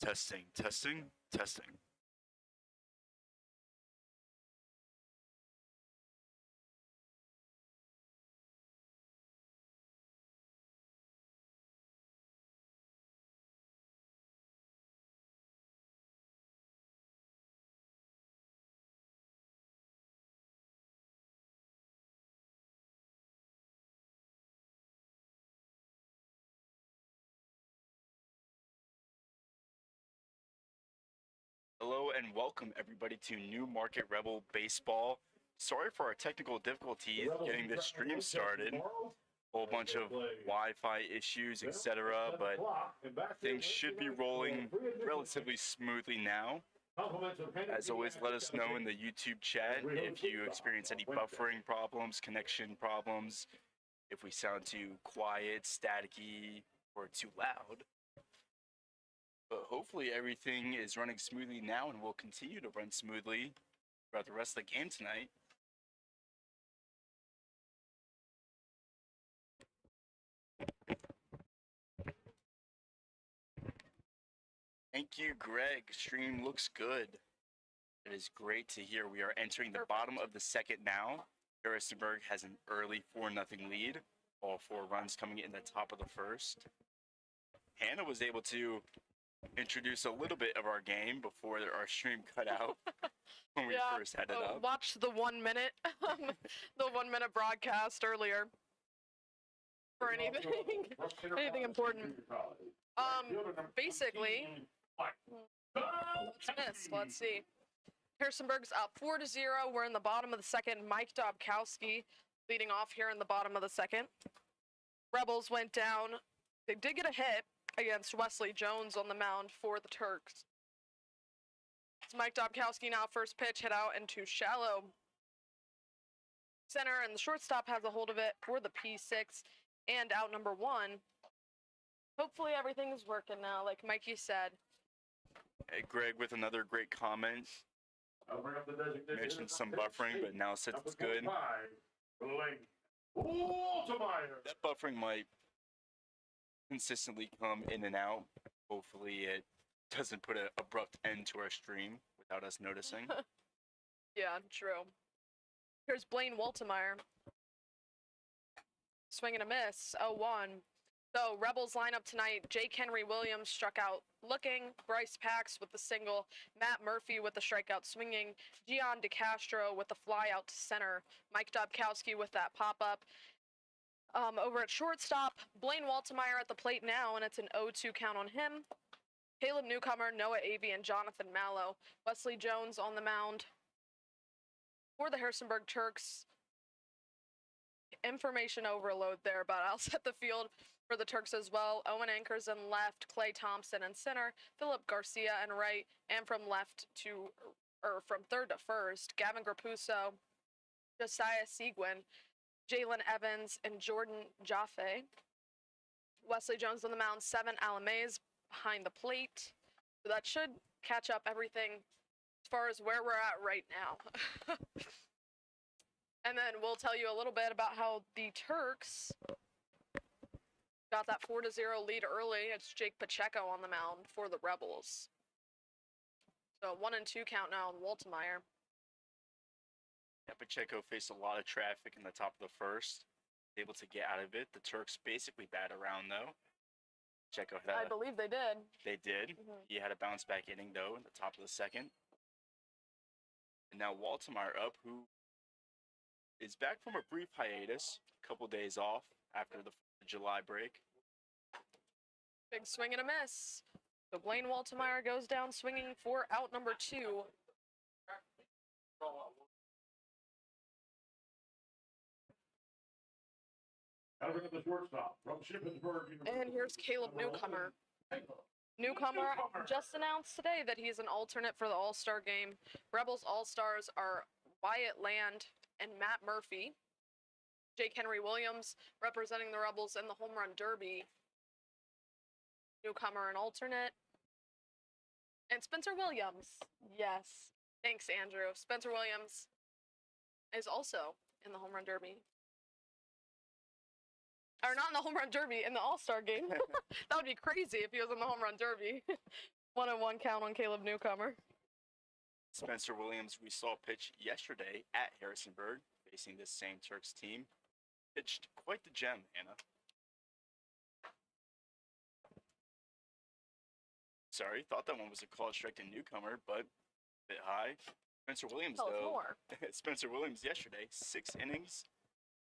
Testing, testing, testing. Hello and welcome everybody to New Market Rebel Baseball. Sorry for our technical difficulties getting this stream started. Whole bunch of Wi-Fi issues, etc. But things should be rolling relatively smoothly now. As always, let us know in the YouTube chat if you experience any buffering problems, connection problems, if we sound too quiet, staticky, or too loud. But hopefully everything is running smoothly now and will continue to run smoothly throughout the rest of the game tonight. Thank you, Greg. Stream looks good. It is great to hear. We are entering the bottom of the second now. Harrisonburg has an early 4-0 lead. All 4 runs coming in the top of the first. Hannah was able to introduce a little bit of our game before our stream cut out when we first had it up. Watched the 1 minute, the 1 minute broadcast earlier for anything, anything important. Basically, let's see. Harrisonburg's up 4-0. We're in the bottom of the second. Mike Dobkowski leading off here in the bottom of the second. Rebels went down. They did get a hit against Wesley Jones on the mound for the Turks. It's Mike Dobkowski now first pitch hit out into shallow center, and the shortstop has a hold of it for the P6 and out number 1. Hopefully everything is working now, like Mikey said. Hey, Greg with another great comment. Mentioned some buffering, but now since it's good. That buffering might consistently come in and out. Hopefully it doesn't put an abrupt end to our stream without us noticing. Yeah, true. Here's Blaine Waltemeyer. Swing and a miss, 0-1. So, Rebels lineup tonight, Jake Henry Williams struck out looking, Bryce Pax with the single, Matt Murphy with the strikeout swinging, Gian DeCastro with the fly out to center, Mike Dobkowski with that pop-up. Over at shortstop, Blaine Waltemeyer at the plate now, and it's an 0-2 count on him. Caleb Newcomer, Noah Avey, and Jonathan Mallow. Wesley Jones on the mound for the Harrisonburg Turks. Information overload there, but I'll set the field for the Turks as well. Owen Anchors in left, Clay Thompson in center, Philip Garcia in right, and from third to first, Gavin Grapuso, Josiah Seguin, Jalen Evans, and Jordan Jaffe. Wesley Jones on the mound, 7 Alamaze behind the plate. So that should catch up everything as far as where we're at right now. And then we'll tell you a little bit about how the Turks got that 4-0 lead early. It's Jake Pacheco on the mound for the Rebels. So 1-2 count now on Waltemeyer. Yeah, Pacheco faced a lot of traffic in the top of the first. Able to get out of it. The Turks basically bat around though. Pacheco had I believe they did. They did. Mm-hmm. He had a bounce back inning though in the top of the second. And now Waltemeyer up, who is back from a brief hiatus, a couple days off after the July break. Big swing and a miss. So Blaine Waltemeyer goes down swinging for out number 2. And here's Caleb Newcomer. Newcomer just announced today that he's an alternate for the All-Star game. Rebels All-Stars are Wyatt Land and Matt Murphy. Jake Henry Williams representing the Rebels in the Home Run Derby. Newcomer an alternate. And Spencer Williams. Yes. Thanks, Andrew. Spencer Williams is also in the Home Run Derby. Or not in the Home Run Derby, in the All-Star game. That would be crazy if he was in the Home Run Derby. 1-1 count on Caleb Newcomer. Spencer Williams, we saw pitch yesterday at Harrisonburg, facing this same Turks team. Pitched quite the gem, Anna. Sorry, thought that one was a called strike to Newcomer, but a bit high. Spencer Williams, Tell us though. more. Spencer Williams yesterday, 6 innings,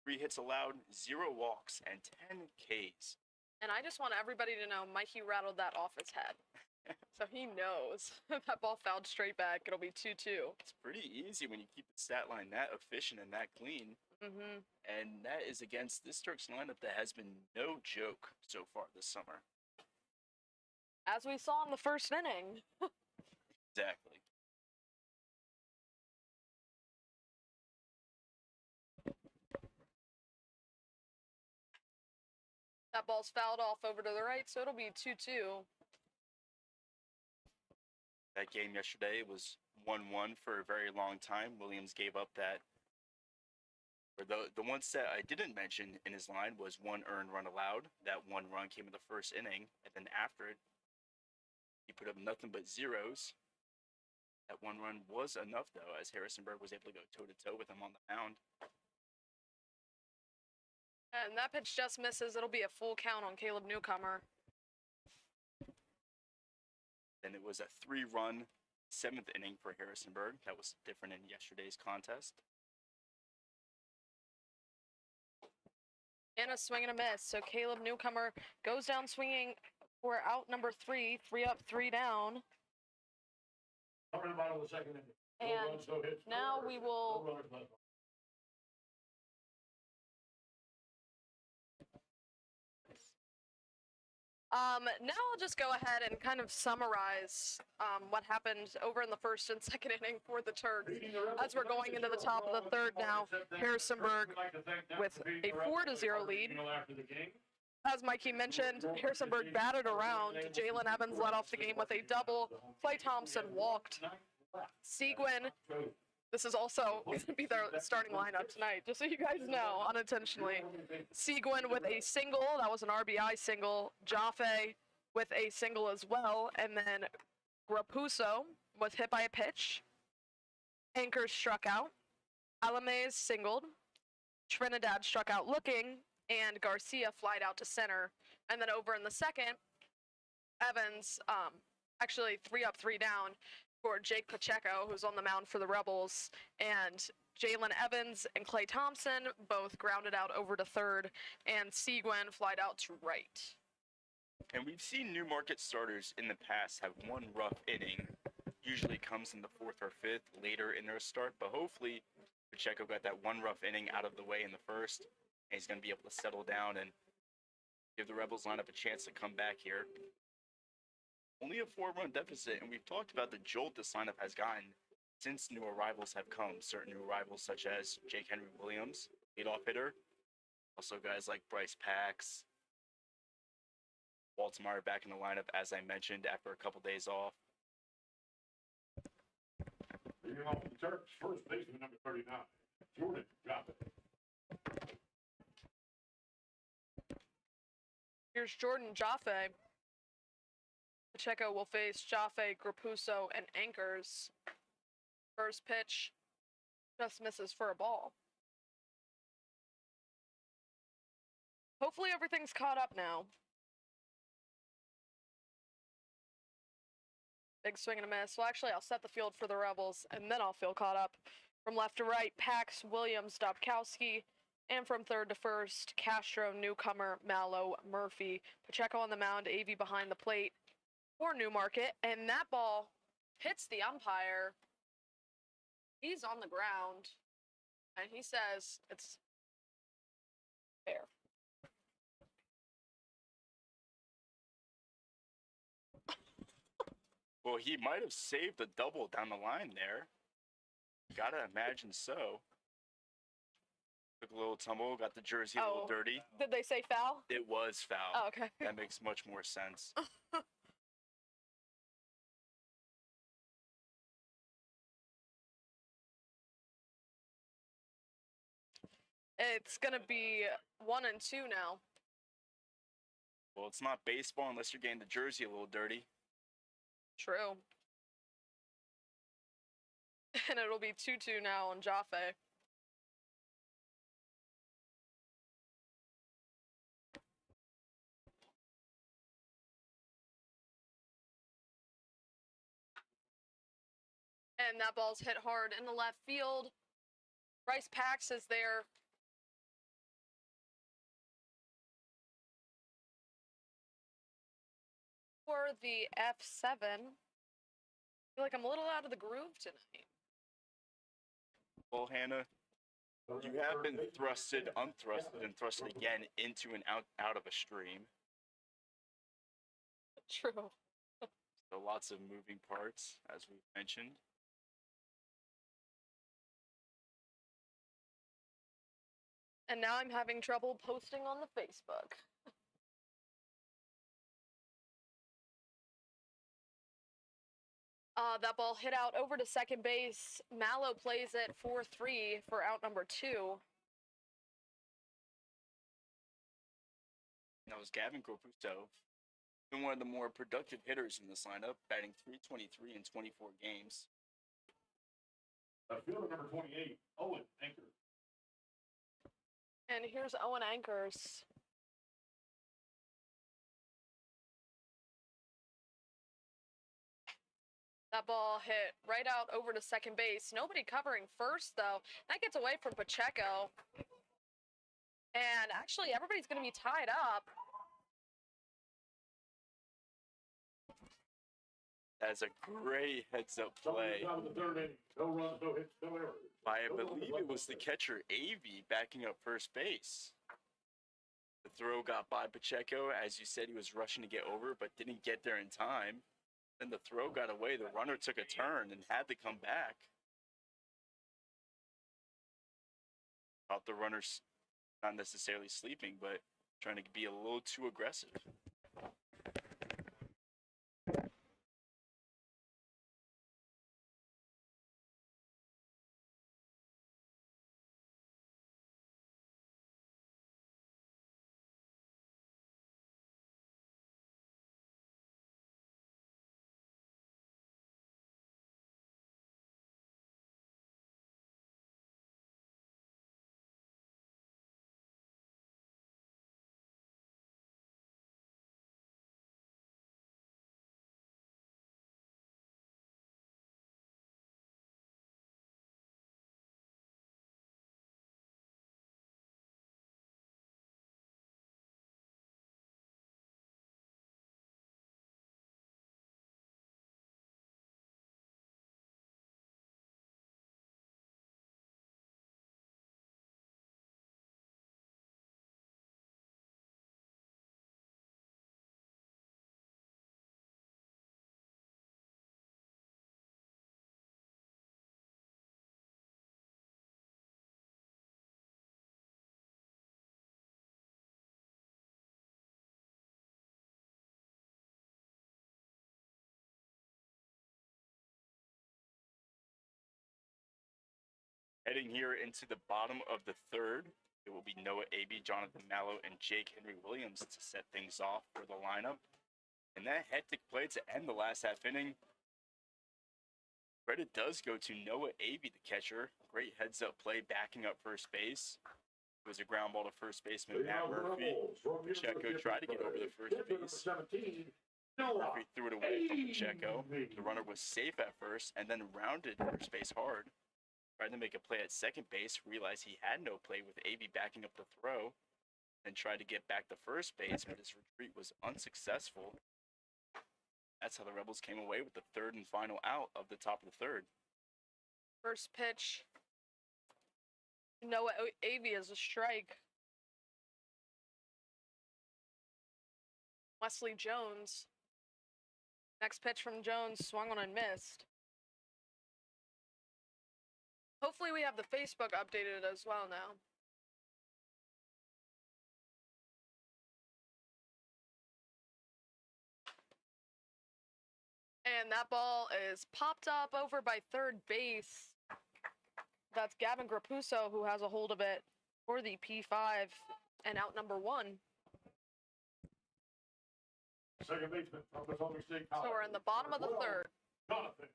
3 hits allowed, 0 walks, and 10 Ks. And I just want everybody to know Mikey rattled that off his head. So he knows if that ball fouled straight back, it'll be 2-2. It's pretty easy when you keep the stat line that efficient and that clean. Mm-hmm. And that is against this Turks lineup that has been no joke so far this summer. As we saw in the first inning. Exactly. That ball's fouled off over to the right, so it'll be 2-2. That game yesterday was 1-1 for a very long time. Williams gave up that. Or the one stat I didn't mention in his line was 1 earned run allowed. That 1 run came in the first inning, and then after it, he put up nothing but zeros. That 1 run was enough, though, as Harrisonburg was able to go toe-to-toe with him on the mound. And that pitch just misses. It'll be a full count on Caleb Newcomer. Then it was a 3-run 7th inning for Harrisonburg. That was different in yesterday's contest. And a swing and a miss. So Caleb Newcomer goes down swinging for out number 3. 3 up, 3 down. And now we will now I'll just go ahead and kind of summarize what happened over in the first and second inning for the Turks. As we're going into the top of the third now, Harrisonburg with a 4-0 lead. As Mikey mentioned, Harrisonburg batted around. Jalen Evans led off the game with a double. Clay Thompson walked. Seguin, this is also going to be their starting lineup tonight, just so you guys know, unintentionally. Seguin with a single, that was an RBI single. Jaffe with a single as well. And then Grapuso was hit by a pitch. Anchors struck out. Alames singled. Trinidad struck out looking. And Garcia flied out to center. And then over in the second, Evans, actually 3 up, 3 down for Jake Pacheco, who's on the mound for the Rebels. And Jalen Evans and Clay Thompson both grounded out over to third. And Seguin flied out to right. And we've seen Newmarket starters in the past have one rough inning. Usually comes in the 4th or 5th, later in their start. But hopefully, Pacheco got that one rough inning out of the way in the first. And he's going to be able to settle down and give the Rebels lineup a chance to come back here. Only a 4-run deficit, and we've talked about the jolt this lineup has gotten since new arrivals have come. Certain new arrivals such as Jake Henry Williams, leadoff hitter. Also guys like Bryce Pax. Baltimore back in the lineup, as I mentioned, after a couple days off. Leading off the Turks, first baseman number 39, Jordan Jaffe. Here's Jordan Jaffe. Pacheco will face Jaffe, Grapuso, and Anchors. First pitch just misses for a ball. Hopefully everything's caught up now. Big swing and a miss. Well, actually, I'll set the field for the Rebels, and then I'll feel caught up. From left to right, Pax, Williams, Dobkowski. And from third to first, Castro, Newcomer, Mallow, Murphy. Pacheco on the mound, AV behind the plate for Newmarket. And that ball hits the umpire. He's on the ground. And he says it's fair. Well, he might have saved a double down the line there. Gotta imagine so. Took a little tumble, got the jersey a little dirty. Did they say foul? It was foul. Oh, okay. That makes much more sense. It's going to be 1 and 2 now. Well, it's not baseball unless you're getting the jersey a little dirty. True. And it'll be 2-2 now on Jaffe. And that ball's hit hard in the left field. Bryce Pax is there. For the F7. I feel like I'm a little out of the groove tonight. Well, Hannah, you have been thrusted, unthrusted, and thrusted again into and out of a stream. True. So lots of moving parts, as we mentioned. And now I'm having trouble posting on the Facebook. That ball hit out over to second base. Mallow plays it 4-3 for out number 2. That was Gavin Corputo, been one of the more productive hitters in this lineup, batting .323 in 24 games. Fielder number 28, Owen Anchor. And here's Owen Anchors. That ball hit right out over to second base. Nobody covering first, though. That gets away from Pacheco. And actually, everybody's going to be tied up. That's a great heads-up play Out of the third inning. No runs, no hits, no errors. by, I believe it was the catcher, Avey, backing up first base. The throw got by Pacheco. As you said, he was rushing to get over, but didn't get there in time. Then the throw got away. The runner took a turn and had to come back. Thought the runner's not necessarily sleeping, but trying to be a little too aggressive. Heading here into the bottom of the third, it will be Noah Abey, Jonathan Mallow, and Jake Henry Williams to set things off for the lineup. And that hectic play to end the last half inning, credit does go to Noah Abey, the catcher. Great heads-up play backing up first base. It was a ground ball to first baseman Matt Murphy. Pacheco tried to get over the first base. Murphy threw it away from Pacheco. The runner was safe at first and then rounded first base hard. Tried to make a play at second base, realized he had no play with Avey backing up the throw, and tried to get back to first base, but his retreat was unsuccessful. That's how the Rebels came away with the third and final out of the top of the third. First pitch. Noah Avey is a strike. Wesley Jones. Next pitch from Jones, swung on and missed. Hopefully we have the Facebook updated as well now. And that ball is popped up over by third base. That's Gavin Grapuso who has a hold of it for the P5 and out number 1. second baseman from the Southern State College. So we're in the bottom of the third. Jonathan.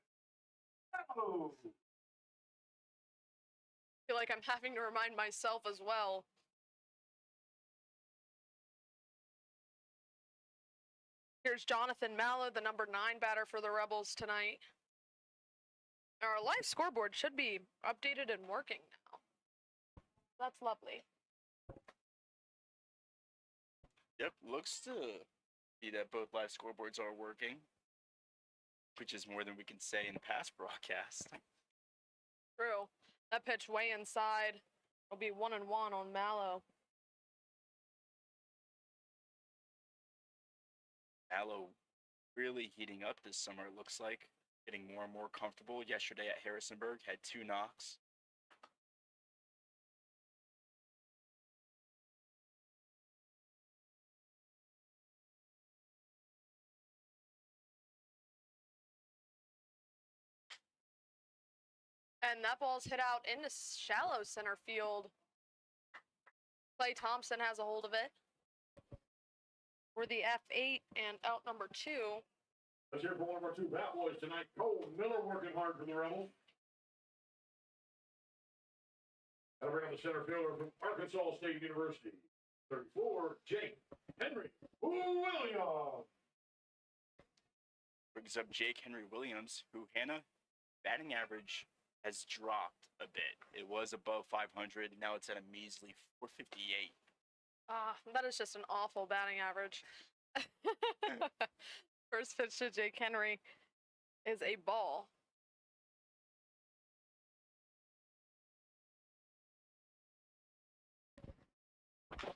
Oh. I feel like I'm having to remind myself as well. Here's Jonathan Mallow, the number 9 batter for the Rebels tonight. Our live scoreboard should be updated and working now. That's lovely. Yep, looks to be that both live scoreboards are working, which is more than we can say in past broadcasts. True. That pitch way inside. It'll be 1-1 on Mallow. Mallow really heating up this summer, it looks like. Getting more and more comfortable. Yesterday at Harrisonburg, had 2 knocks. And that ball's hit out into shallow center field. Clay Thompson has a hold of it. We're the F8 and out number 2. Let's hear from one of our 2 bat boys tonight. Cole Miller working hard for the Rebels. And bring on the center fielder from Arkansas State University. 34, Jake Henry Williams. Brings up Jake Henry Williams, who Hannah batting average has dropped a bit. It was above 500. Now it's at a measly 458. That is just an awful batting average. First pitch to Jake Henry is a ball.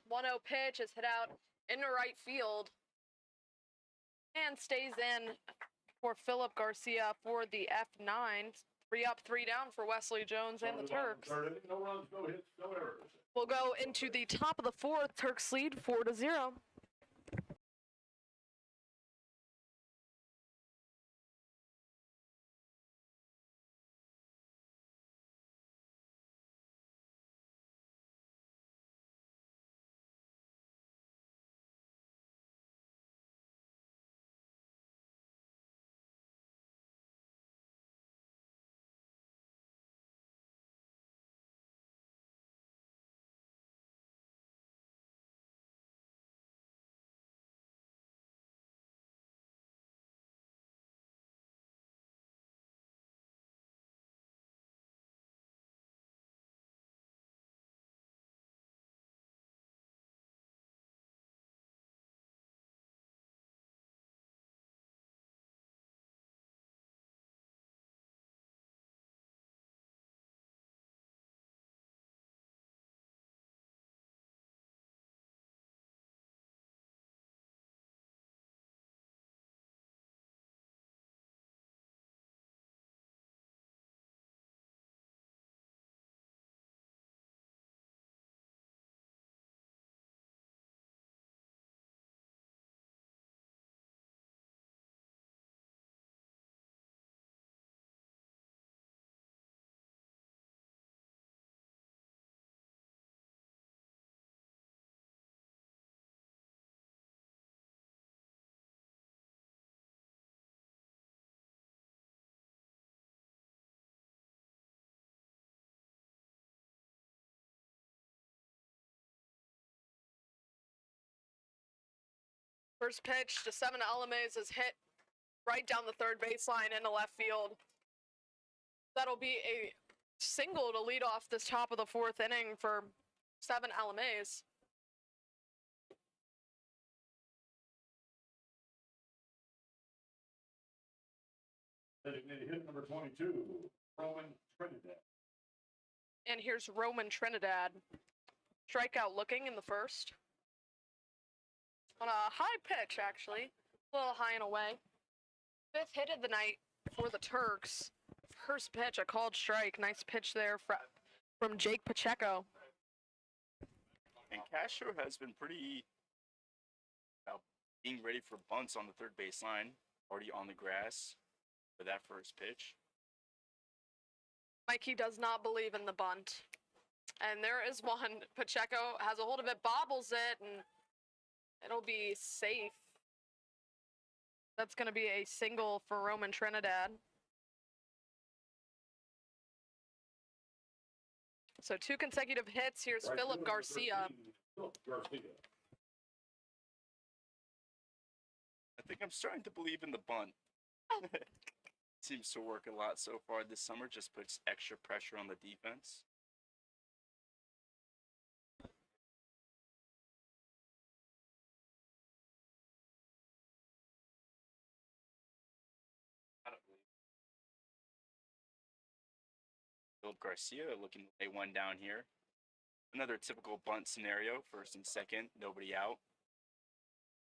One 0 pitch is hit out into right field and stays in for Philip Garcia for the F9. 3 up, 3 down for Wesley Jones and the Turks. No runs, no hits, no errors. We'll go into the top of the 4th. Turks lead 4-0. First pitch to 7 Alames is hit right down the third baseline into left field. That'll be a single to lead off this top of the 4th inning for 7 Alames. Designated hit number 22, Roman Trinidad. And here's Roman Trinidad. Strikeout looking in the first. On a high pitch, actually. A little high and away. 5th hit of the night for the Turks. First pitch, a called strike. Nice pitch there from Jake Pacheco. And Castro has been pretty being ready for bunts on the third baseline, already on the grass for that first pitch. Mikey does not believe in the bunt. And there is one. Pacheco has a hold of it, bobbles it, and it'll be safe. That's going to be a single for Roman Trinidad. So 2 consecutive hits. Here's Right Philip fielder, Garcia. 13, Philip Garcia. I think I'm starting to believe in the bunt. Seems to work a lot so far this summer, just puts extra pressure on the defense. Philip Garcia looking to lay one down here. Another typical bunt scenario, first and second, nobody out.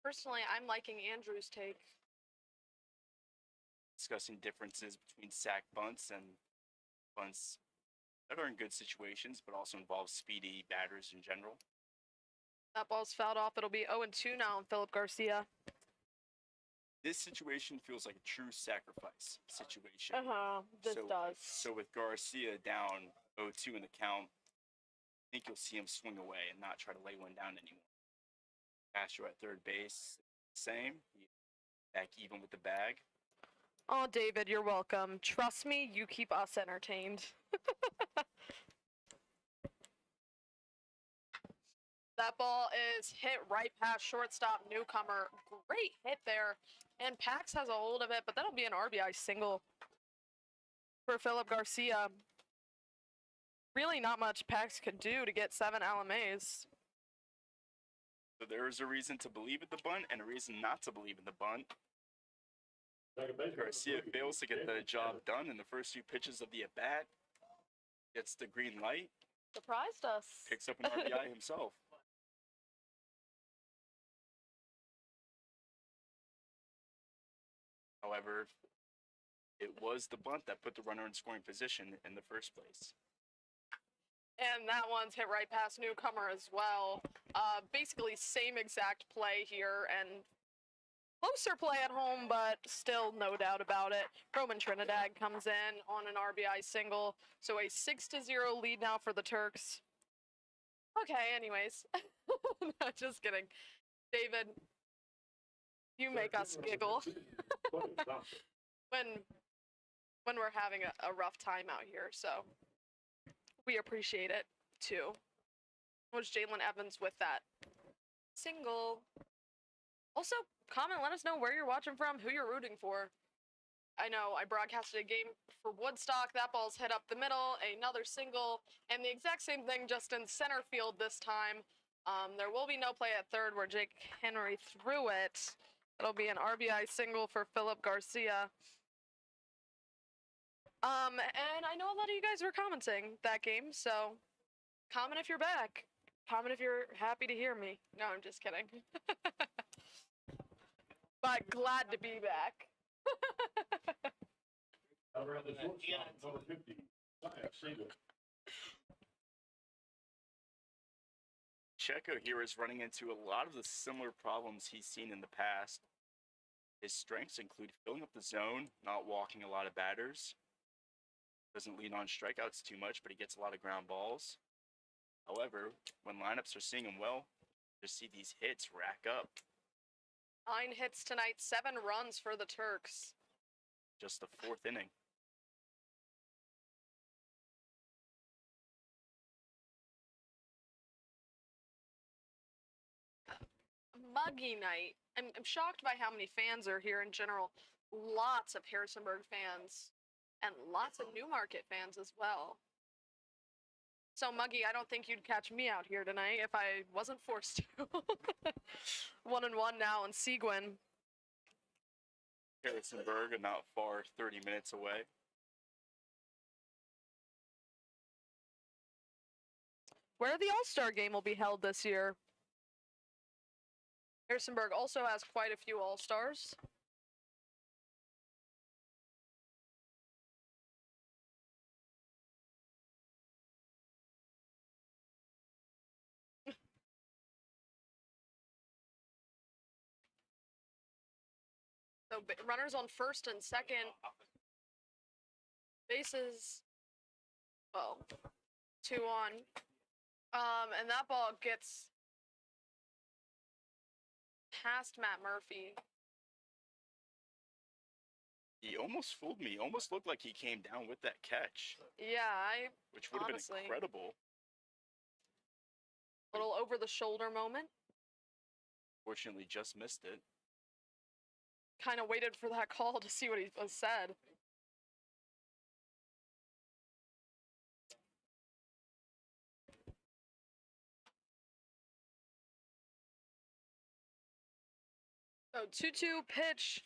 Personally, I'm liking Andrew's take. Discussing differences between sack bunts and bunts that are in good situations, but also involve speedy batters in general. That ball's fouled off. It'll be 0-2 now on Philip Garcia. This situation feels like a true sacrifice situation. This does. So with Garcia down 0-2 in the count, I think you'll see him swing away and not try to lay one down anymore. Castro at third base, same. Back even with the bag. Oh, David, you're welcome. Trust me, you keep us entertained. That ball is hit right past shortstop Newcomer. Great hit there. And Pax has a hold of it, but that'll be an RBI single for Philip Garcia. Really not much Pax could do to get 7 LMAs. So there is a reason to believe in the bunt and a reason not to believe in the bunt. Garcia fails to get the job done in the first few pitches of the at-bat. Gets the green light. Surprised us. Picks up an RBI himself. However, it was the bunt that put the runner in scoring position in the first place. And that one's hit right past Newcomer as well. Basically same exact play here and closer play at home, but still no doubt about it. Roman Trinidad comes in on an RBI single. So a 6-0 lead now for the Turks. Okay, anyways. No, just kidding. David, you make us giggle when we're having a rough time out here, so we appreciate it too. It was Jalen Evans with that single. Also, comment, let us know where you're watching from, who you're rooting for. I know I broadcasted a game for Woodstock. That ball's hit up the middle, another single, and the exact same thing just in center field this time. There will be no play at third where Jake Henry threw it. It'll be an RBI single for Philip Garcia. And I know a lot of you guys were commenting that game, so comment if you're back. Comment if you're happy to hear me. No, I'm just kidding. But glad to be back. Around the shortstop, number 50, single. Checo here is running into a lot of the similar problems he's seen in the past. His strengths include filling up the zone, not walking a lot of batters. Doesn't lean on strikeouts too much, but he gets a lot of ground balls. However, when lineups are seeing him well, just see these hits rack up. 9 hits tonight, 7 runs for the Turks. Just the 4th inning. Muggy night. I'm shocked by how many fans are here in general. Lots of Harrisonburg fans and lots of Newmarket fans as well. So Muggy, I don't think you'd catch me out here tonight if I wasn't forced to. 1-1 now in Seguin. Harrisonburg, not far, 30 minutes away. Where the All-Star game will be held this year. Harrisonburg also has quite a few All-Stars. So runners on first and second. Bases, well, 2 on. And that ball gets past Matt Murphy. almost fooled me. Almost looked like he came down with that catch, Yeah, which would have been Honestly. incredible. little over the shoulder moment. Fortunately, just missed it. Kind of waited for that call to see what he was said. So 2-2 pitch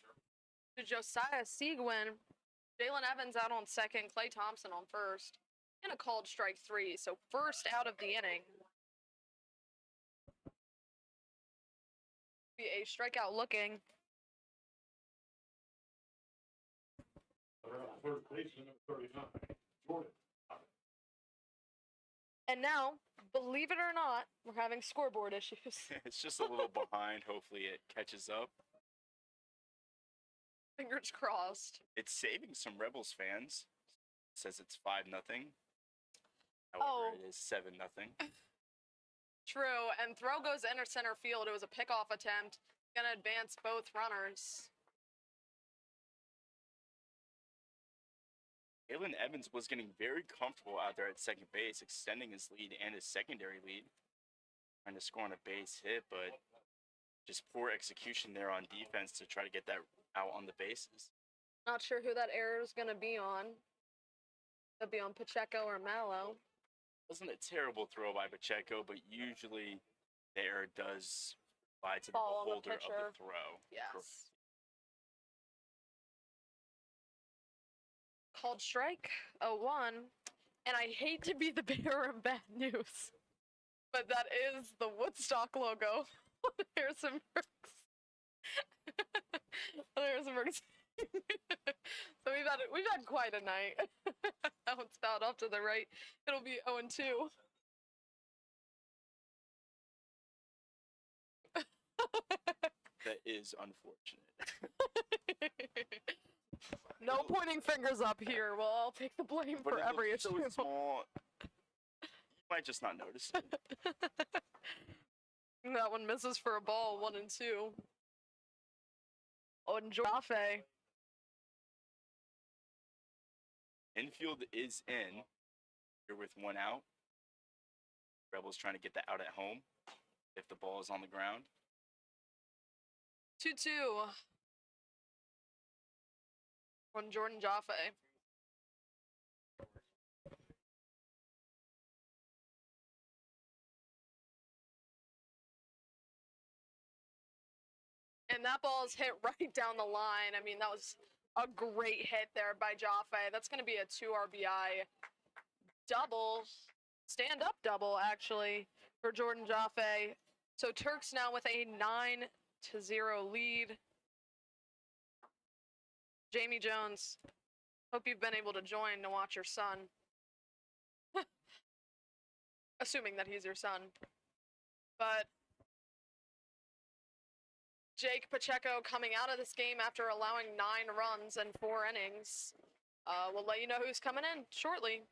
to Josiah Seguin. Jalen Evans out on second, Clay Thompson on first, and a called strike 3. So first out of the inning. Be a strikeout looking. Around third baseman, number 39, Jordan. And now, believe it or not, we're having scoreboard issues. It's just a little behind. Hopefully, it catches up. Fingers crossed. It's saving some Rebels fans. It says it's 5-0. However, Oh. it is 7-0. True, and throw goes into center field. It was a pickoff attempt. Gonna advance both runners. Jalen Evans was getting very comfortable out there at second base, extending his lead and his secondary lead. Trying to score on a base hit, but just poor execution there on defense to try to get that out on the bases. Not sure who that error is gonna be on. It'll be on Pacheco or Mallow. Wasn't a terrible throw by Pacheco, but usually the error does lie to the Fall on the beholder of pitcher. the throw. Yes. Called strike, 0-1. And I hate to be the bearer of bad news, but that is the Woodstock logo on Harrisonburg. Harrisonburg. So we've had quite a night. That one's fouled off to the right. It'll be 0-2. That is unfortunate. No pointing fingers up here. Well, I'll take the blame But for it every looks issue. so small. You might just not notice it. That one misses for a ball, 1-2. Oh, and Jaffe. Infield is in. Here with one out. Rebels trying to get that out at home if the ball is on the ground. 2-2. On Jordan Jaffe. And that ball is hit right down the line. I mean, that was a great hit there by Jaffe. That's going to be a 2 RBI double, stand-up double, actually, for Jordan Jaffe. So Turks now with a 9-0 lead. Jamie Jones, hope you've been able to join to watch your son. Assuming that he's your son. But Jake Pacheco coming out of this game after allowing 9 runs and 4 innings. We'll let you know who's coming in shortly.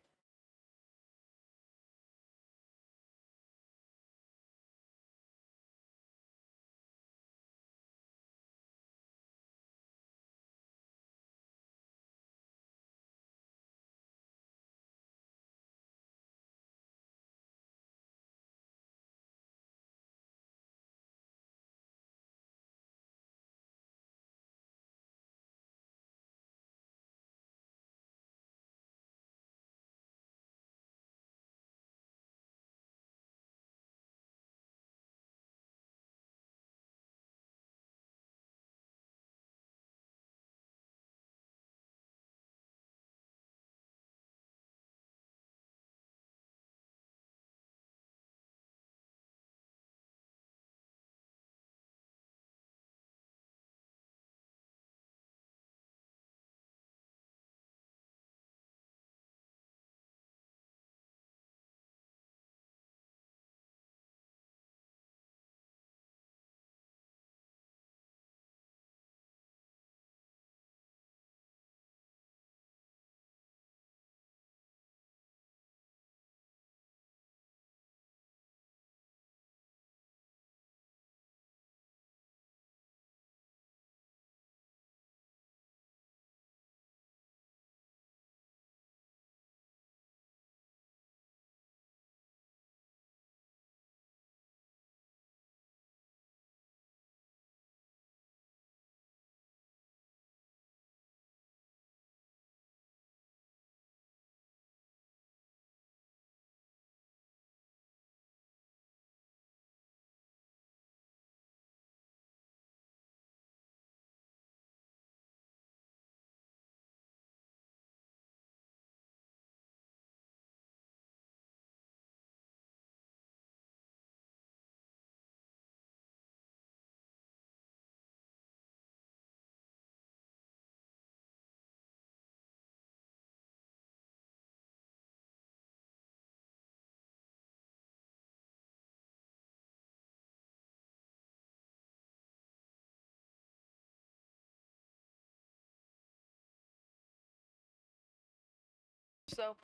So,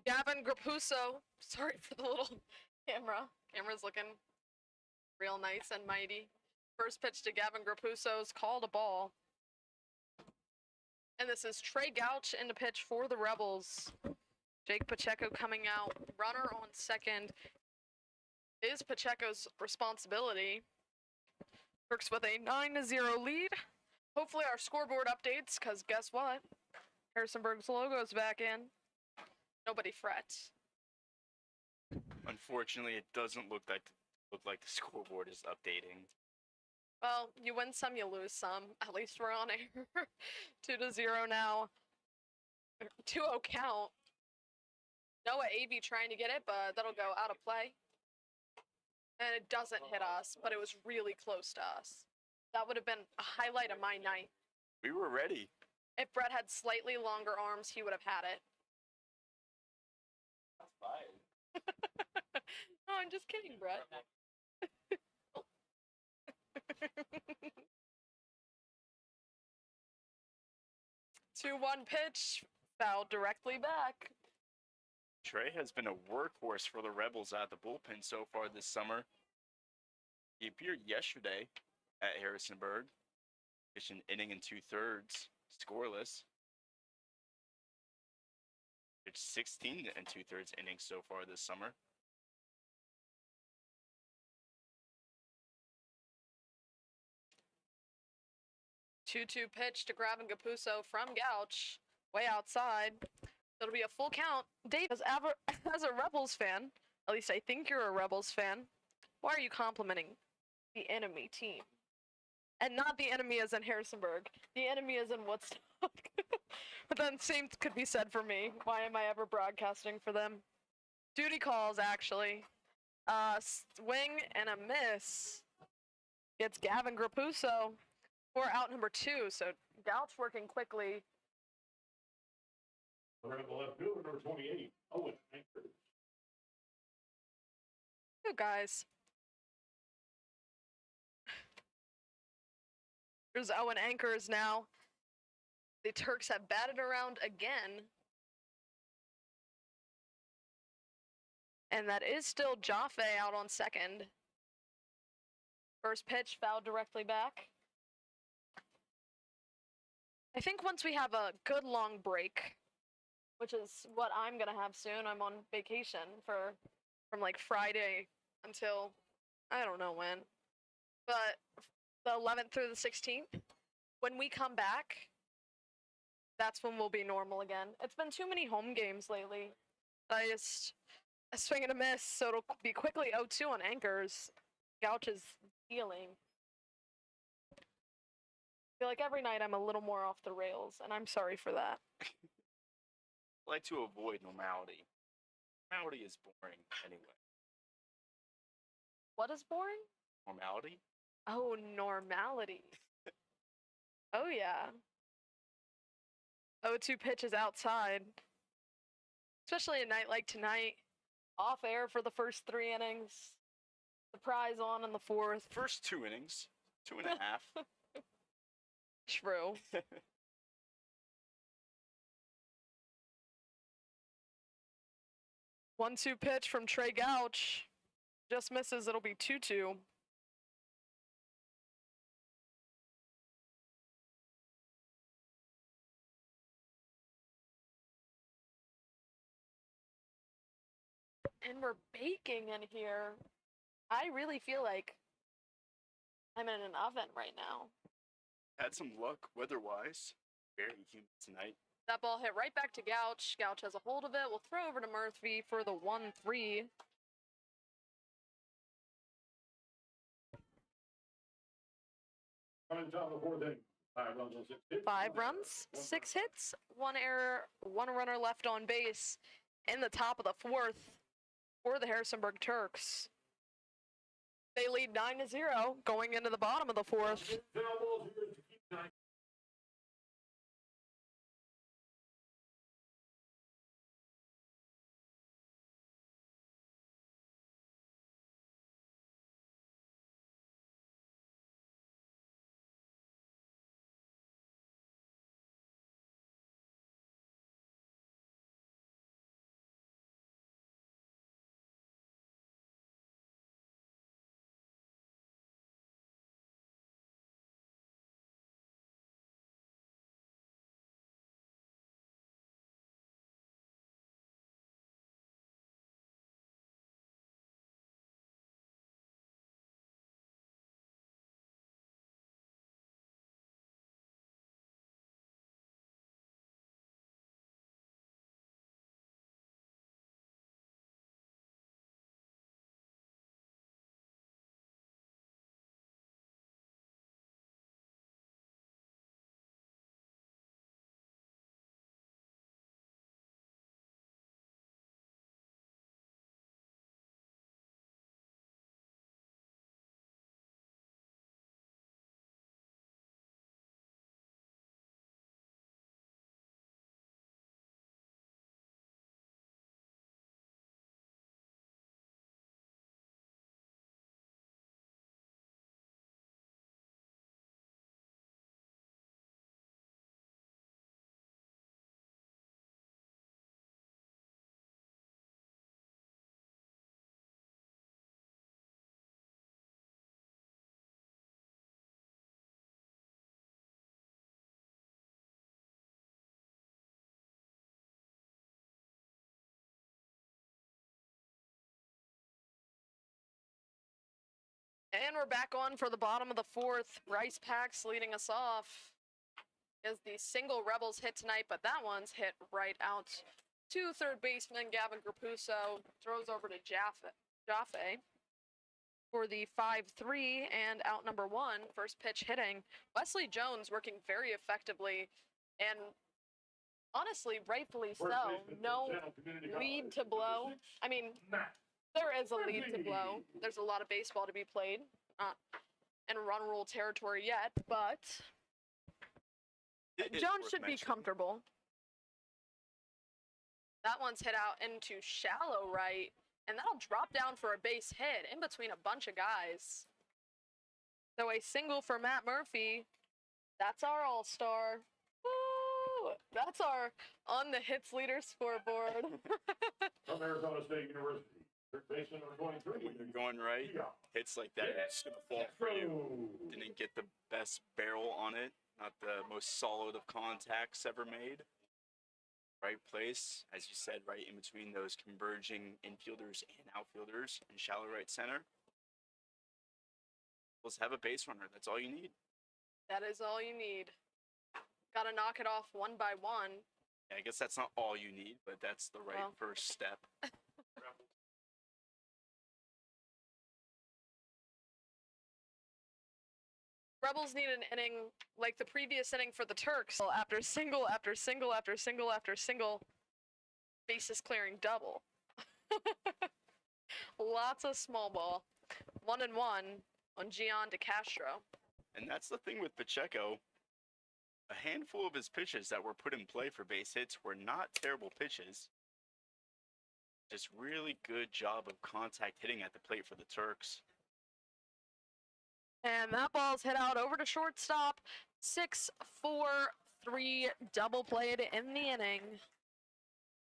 Gavin Grapuso. Sorry for the little camera. Camera's looking real nice and mighty. First pitch to Gavin Grapuso's called a ball. And this is Trey Gouch in the pitch for the Rebels. Jake Pacheco coming out. Runner on second is Pacheco's responsibility. Turks with a 9-0 lead. Hopefully our scoreboard updates, because guess what? Harrisonburg's logo's back in. Nobody frets. Unfortunately, it doesn't look like the scoreboard is updating. Well, you win some, you lose some. At least we're on air. 2-0 now. 2-0 count. Noah Avey trying to get it, but that'll go out of play. And it doesn't hit us, but it was really close to us. That would have been a highlight of my night. We were ready. If Brett had slightly longer arms, he would have had it. That's fine. No, I'm just kidding, Brett. 2-1 pitch, fouled directly back. Trey has been a workhorse for the Rebels at the bullpen so far this summer. He appeared yesterday at Harrisonburg, pitched an inning and 2/3, scoreless. Pitched 16 and 2/3 innings so far this summer. Two-two pitch to Gavin Grapuso from Gouch, way outside. It'll be a full count. Dave, as a Rebels fan, at least I think you're a Rebels fan, why are you complimenting the enemy team? And not the enemy as in Harrisonburg, the enemy as in Woodstock. But then same could be said for me. Why am I ever broadcasting for them? Duty calls, actually. Swing and a miss. Gets Gavin Grapuso for out number 2. So Gouch working quickly. Around the left fielder, number 28, Owen Anchors. You guys. Here's Owen Anchors now. The Turks have batted around again. And that is still Jaffe out on second. First pitch fouled directly back. I think once we have a good long break, which is what I'm gonna have soon. I'm on vacation from like Friday until I don't know when. But the 11th through the 16th, when we come back, that's when we'll be normal again. It's been too many home games lately. I swing and a miss, so it'll be quickly 0-2 on Anchors. Gouch is healing. I feel like every night I'm a little more off the rails, and I'm sorry for that. I like to avoid normality. Normality is boring anyway. What is boring? Normality? Oh, normality. Oh, yeah. 0-2 pitches outside. Especially a night like tonight. Off air for the first 3 innings. Surprise on in the 4th. First 2 innings, 2.5. True. 1-2 pitch from Trey Gouch. Just misses. It'll be 2-2. And we're baking in here. I really feel like I'm in an oven right now. Had some luck weather-wise. Very humid tonight. That ball hit right back to Gouch. Gouch has a hold of it. We'll throw over to Murphy for the 1-3. Coming top of the 4th inning. 5 runs on 6 hits. 5 runs, 6 hits, 1 error, 1 runner left on base in the top of the 4th for the Harrisonburg Turks. They lead 9-0 going into the bottom of the 4th. Foul balls here to keep 9. And we're back on for the bottom of the fourth. Rice Packs leading us off is the single Rebels hit tonight, but that one's hit right out to third baseman Gavin Grapuso. Throws over to Jaffe for the 5-3 and out number one. First pitch hitting. Wesley Jones working very effectively and honestly, rightfully so. No lead to blow. I mean, there is a lead to blow. There's a lot of baseball to be played. Not in run rule territory yet, but Jones should be comfortable. That one's hit out into shallow right, and that'll drop down for a base hit in between a bunch of guys. So a single for Matt Murphy. That's our all-star. Woo! That's our on the hits leader scoreboard. From Arizona State University. Third baseman number 23. When you're going right, hits like that are just going to fall for you. Didn't get the best barrel on it. Not the most solid of contacts ever made. Right place, as you said, right in between those converging infielders and outfielders in shallow right center. Let's have a base runner. That's all you need. That is all you need. Got to knock it off one by one. Yeah, I guess that's not all you need, but that's the right first step. Rebels need an inning like the previous inning for the Turks. After single, after single, after single, after single, bases clearing double. Lots of small ball. 1-1 on Gian De Castro. And that's the thing with Pacheco. A handful of his pitches that were put in play for base hits were not terrible pitches. Just really good job of contact hitting at the plate for the Turks. And that ball's hit out over to shortstop. 6-4-3 double played in the inning.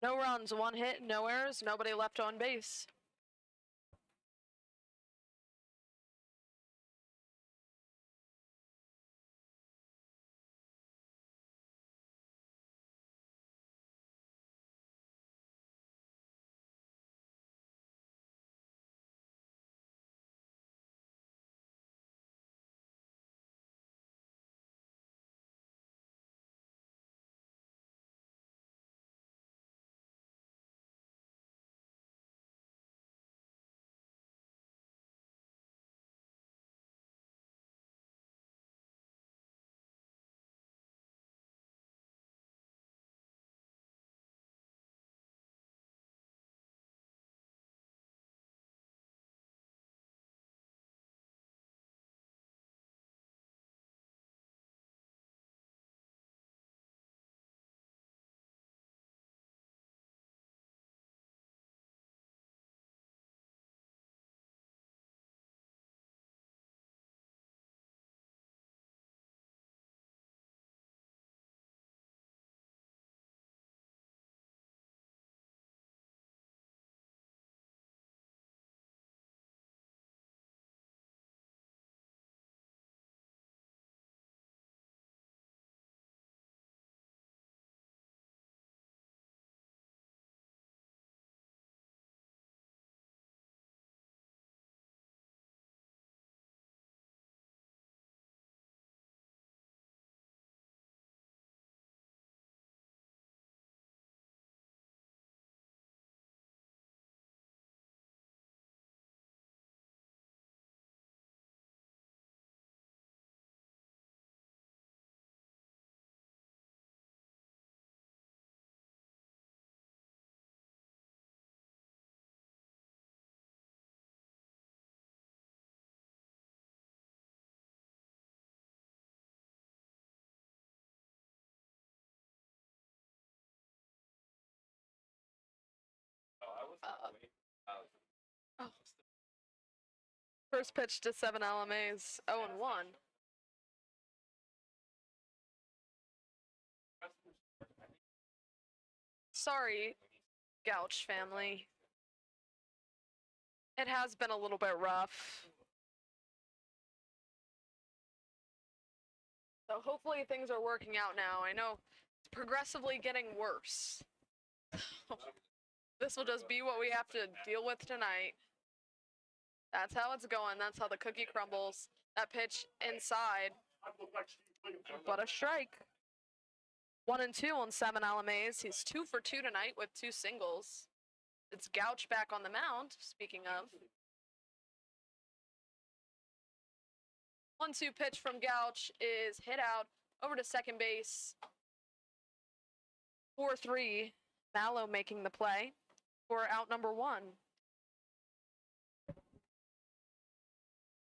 No runs, one hit, no errors, nobody left on base. First pitch to 7 LMAs, 0-1. Sorry, Gouch family. It has been a little bit rough. So hopefully things are working out now. I know it's progressively getting worse. This will just be what we have to deal with tonight. That's how it's going. That's how the cookie crumbles. That pitch inside, but a strike. 1-2 on 7 Alame's. He's 2 for 2 tonight with 2 singles. It's Gouch back on the mound, speaking of. 1-2 pitch from Gouch is hit out over to second base. 4-3. Mallow making the play for out number 1.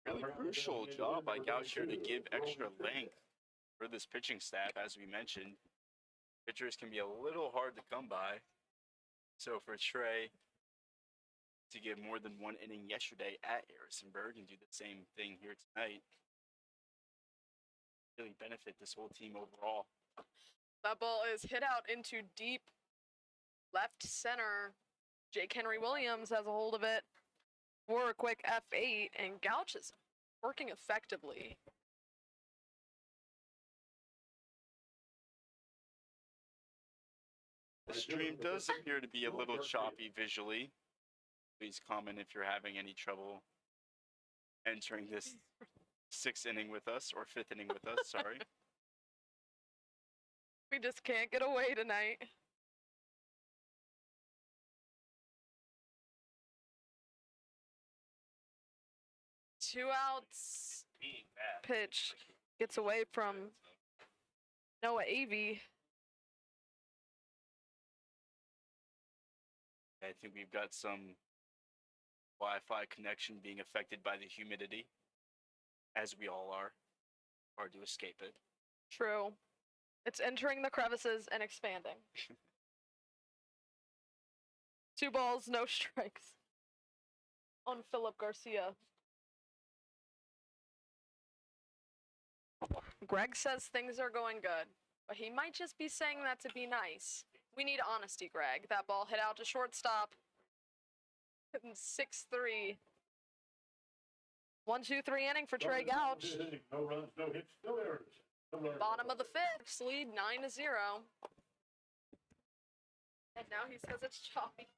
Really crucial job by Gouch here to give extra length for this pitching staff. As we mentioned, pitchers can be a little hard to come by. So for Trey to give more than 1 inning yesterday at Harrisonburg and do the same thing here tonight, really benefit this whole team overall. That ball is hit out into deep left center. Jake Henry Williams has a hold of it for a quick F8, and Gouch is working effectively. The stream does appear to be a little choppy visually. Please comment if you're having any trouble entering this 6th inning with us, or 5th inning with us, sorry. We just can't get away tonight. Two outs. Pitch gets away from Noah Avey. I think we've got some Wi-Fi connection being affected by the humidity, as we all are. Hard to escape it. True. It's entering the crevices and expanding. 2 balls, no strikes on Philip Garcia. Greg says things are going good, but he might just be saying that to be nice. We need honesty, Greg. That ball hit out to shortstop. 6-3. 1-2-3 inning for Trey Gouch. No runs, no hits, no errors. Bottom of the 5th, lead 9-0. And now he says it's choppy.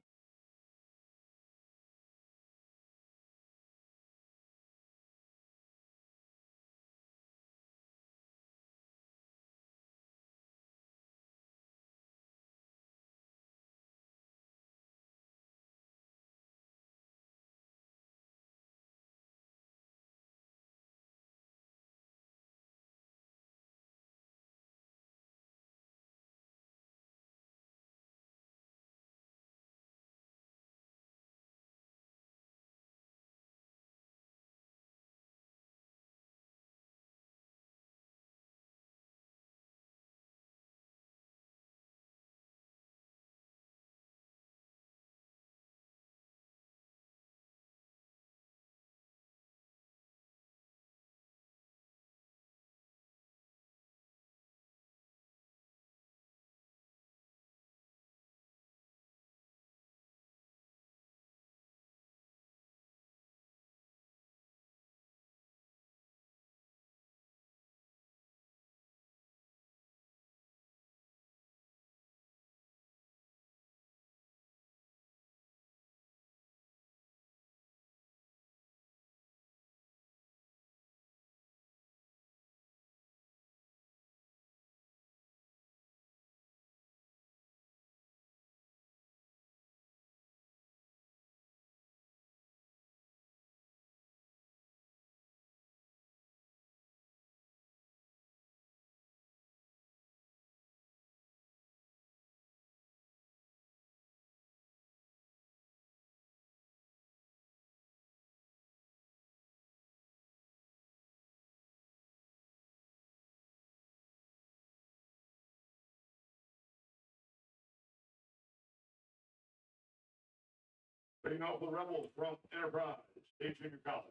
Bring out the Rebels from Enterprise State Junior College.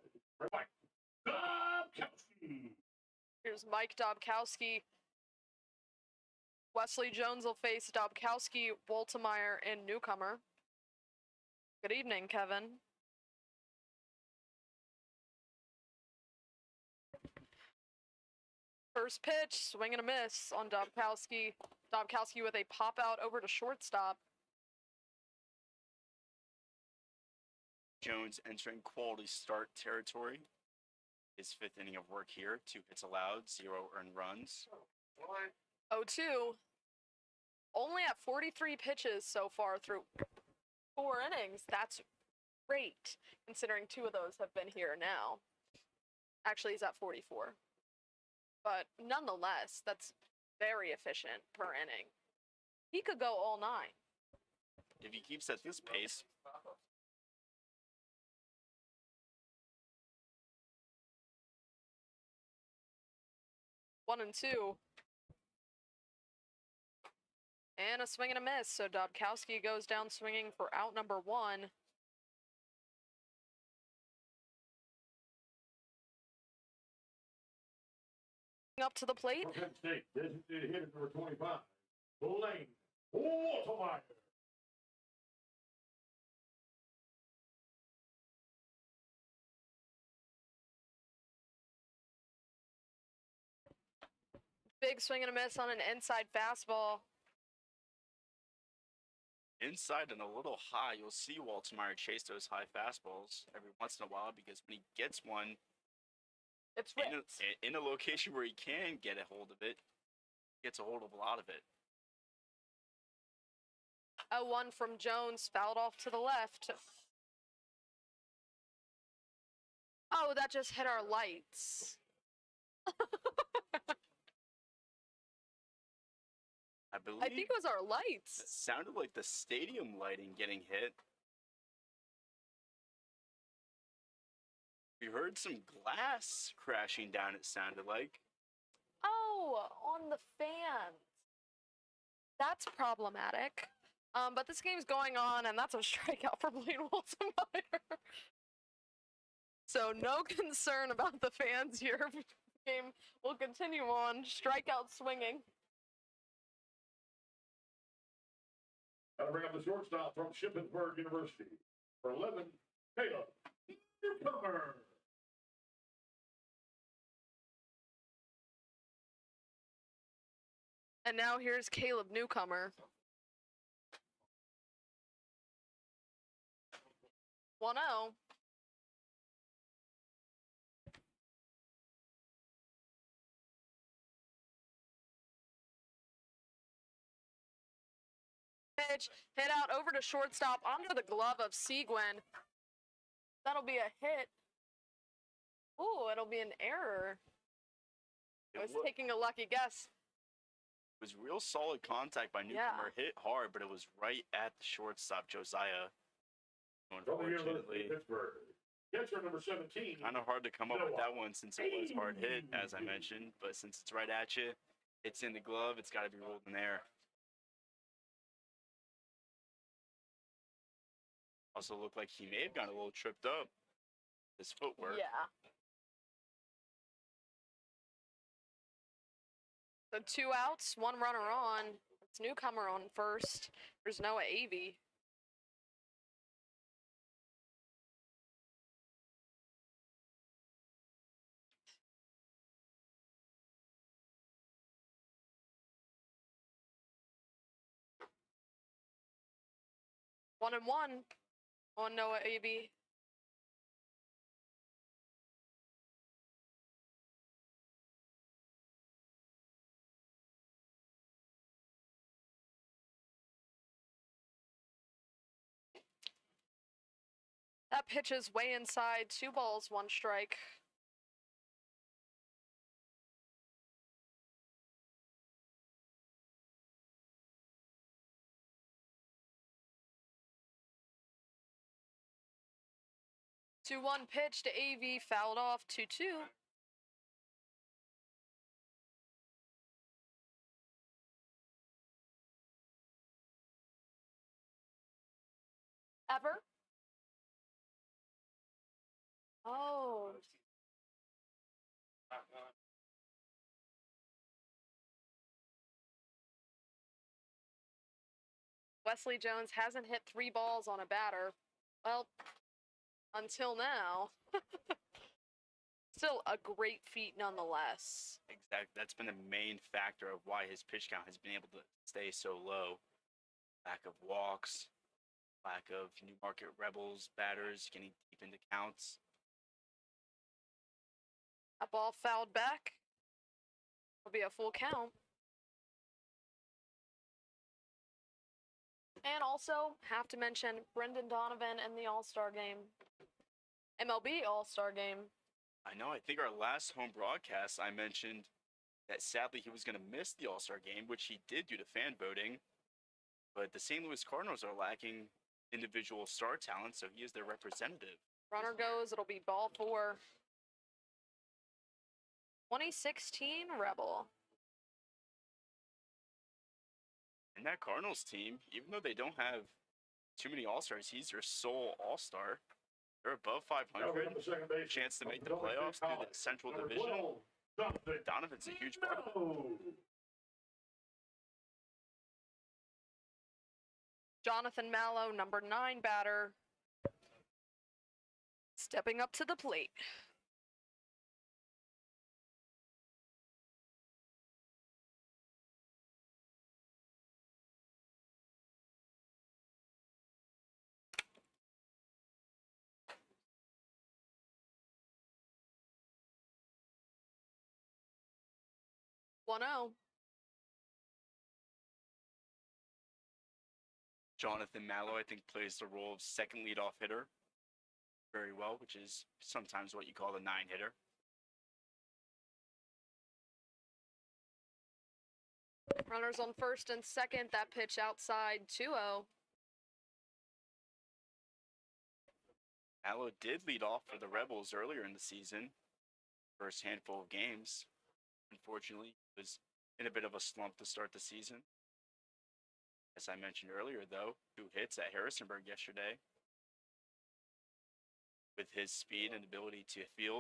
Mike Dobkowski. Here's Mike Dobkowski. Wesley Jones will face Dobkowski, Woltemeyer, and Newcomer. Good evening, Kevin. First pitch, swing and a miss on Dobkowski. Dobkowski with a pop out over to shortstop. Jones entering quality start territory. His 5th inning of work here. 2 hits allowed, 0 earned runs. 0-2. Only at 43 pitches so far through 4 innings. That's great, considering 2 of those have been here now. Actually, he's at 44. But nonetheless, that's very efficient per inning. He could go all 9. If he keeps at this pace, 1-2. And a swing and a miss. So Dobkowski goes down swinging for out number 1. Up to the plate. From Penn State, designated hitter number 25, Blaine Waltermeyer. Big swing and a miss on an inside fastball. inside and a little high. You'll see Waltermeyer chase those high fastballs every once in a while because when he gets one It's in ripped. in a location where he can get a hold of it, he gets a hold of a lot of it. A 1 from Jones, fouled off to the left. Oh, that just hit our lights. I believe I think it was our lights. it sounded like the stadium lighting getting hit. We heard some glass crashing down, it sounded like. Oh, on the fans. That's problematic. But this game's going on, and that's a strikeout for Blaine Waltermeyer. So no concern about the fans here. Game will continue on. Strikeout swinging. Gotta bring up the shortstop from Shippensburg University. For 11, Caleb Newcomer. And now here's Caleb Newcomer. 1-0. Pitch, hit out over to shortstop under the glove of Seguin. That'll be a hit. Ooh, it'll be an error. I was taking a lucky guess. It was real solid contact by Newcomer. Hit hard, but it was right at the shortstop, Josiah. From the University Unfortunately, of Pittsburgh. Catcher number 17. kind of hard to come up with that one since it was hard hit, as I mentioned. But since it's right at you, it's in the glove, it's got to be rolled in there. Also looked like he may have gotten a little tripped up. His footwork. Yeah. So 2 outs, 1 runner on. It's Newcomer on first. There's Noah Avey. One and one on Noah Avey. That pitch is way inside. 2 balls, 1 strike. Two 1 pitch to AV, fouled off. 2-2. Ever? Oh. Wesley Jones hasn't hit 3 balls on a batter. Well, until now. Still a great feat nonetheless. Exactly. That's been the main factor of why his pitch count has been able to stay so low. Lack of walks, lack of Newmarket Rebels batters getting deep into counts. A ball fouled back. Will be a full count. And also have to mention Brendan Donovan in the All-Star game. MLB All-Star game. I know, I think our last home broadcast, I mentioned that sadly he was going to miss the All-Star game, which he did due to fan voting. But the St. Louis Cardinals are lacking individual star talent, so he is their representative. Runner goes, it'll be ball 4. 2016 Rebel. And that Cardinals team, even though they don't have too many All-Stars, he's their sole All-Star. They're above 500, chance to make the playoffs through the Central Division. Donovan's a huge part of it. Jonathan Mallow, number 9 batter, stepping up to the plate. One zero. Jonathan Mallow, I think, plays the role of second leadoff hitter very well, which is sometimes what you call the 9-hitter. Runners on first and second. That pitch outside, 2-0. Mallow did lead off for the Rebels earlier in the season, first handful of games. Unfortunately, he was in a bit of a slump to start the season. As I mentioned earlier, though, 2 hits at Harrisonburg yesterday. With his speed and ability to field,